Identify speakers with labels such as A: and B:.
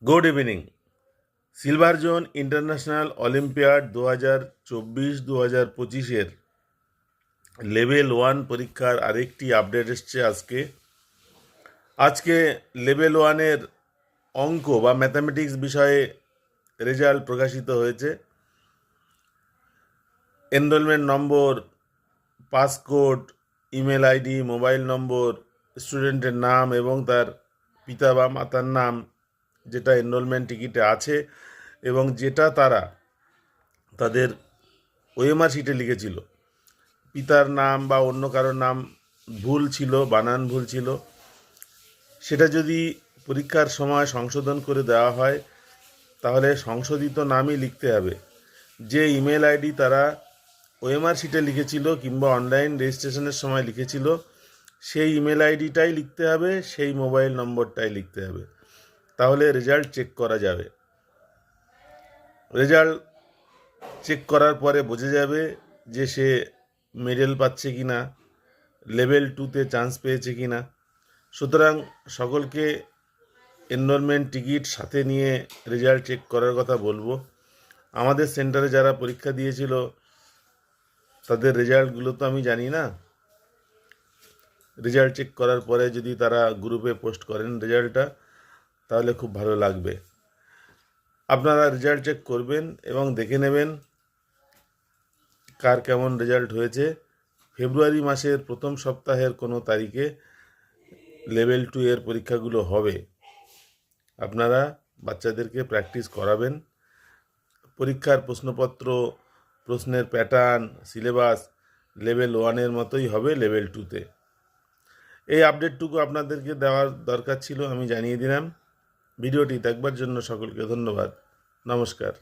A: Good evening. Silver zone international olympiad 2024-2025 level 1 পরীক্ষার আরেকটি update এসছে আজকে লেভেল 1-এর অঙ্ক বা ম্যাথামেটিক্স বিষয়ে রেজাল্ট প্রকাশিত হয়েছে। Enrollment number, passcode, email ID, mobile number, স্টুডেন্টের নাম এবং তার পিতা বা মাতার নাম যেটা এনরোলমেন্ট টিকিটে আছে এবং যেটা তারা তাদের ওএমআর শিটে লিখেছিল, পিতার নাম বা অন্য কারোর নাম ভুল ছিল, বানান ভুল ছিল, সেটা যদি পরীক্ষার সময় সংশোধন করে দেওয়া হয় তাহলে সংশোধিত নামই লিখতে হবে। যে ইমেল আইডি তারা ওএমআর শিটে লিখেছিল কিংবা অনলাইন রেজিস্ট্রেশনের সময় লিখেছিল সেই ইমেল আইডিটাই লিখতে হবে, সেই মোবাইল নম্বরটাই লিখতে হবে। তাহলে রেজাল্ট চেক করা যাবে। রেজাল্ট চেক করার পরে বোঝা যাবে যে সে মেডেল পাচ্ছে কি না, লেভেল 2-তে চান্স পেয়েছে কি না। সুতরাং সকলকে এনরোলমেন্ট টিকিট সাথে নিয়ে রেজাল্ট চেক করার কথা বলবো। আমাদের সেন্টারে যারা পরীক্ষা দিয়েছিল তাদের রেজাল্টগুলো তো আমি জানি না। রেজাল্ট চেক করার পরে যদি তারা গ্রুপে পোস্ট করেন রেজাল্টটা, তাহলে খুব ভালো লাগবে। আপনারা রেজাল্ট চেক করবেন এবং দেখে নেবেন কার কেমন রেজাল্ট হয়েছে। ফেব্রুয়ারি মাসের প্রথম সপ্তাহের কোনো তারিখে লেভেল 2-এর পরীক্ষাগুলো হবে। আপনারা বাচ্চাদেরকে প্র্যাকটিস করাবেন। পরীক্ষার প্রশ্নপত্র, প্রশ্নের প্যাটার্ন, সিলেবাস লেভেল 1-এর মতোই হবে লেভেল 2-তে। এই আপডেটটুকু আপনাদেরকে দেওয়ার দরকার ছিল, আমি জানিয়ে দিলাম। ভিডিওটি দেখবার জন্য সকলকে ধন্যবাদ। নমস্কার।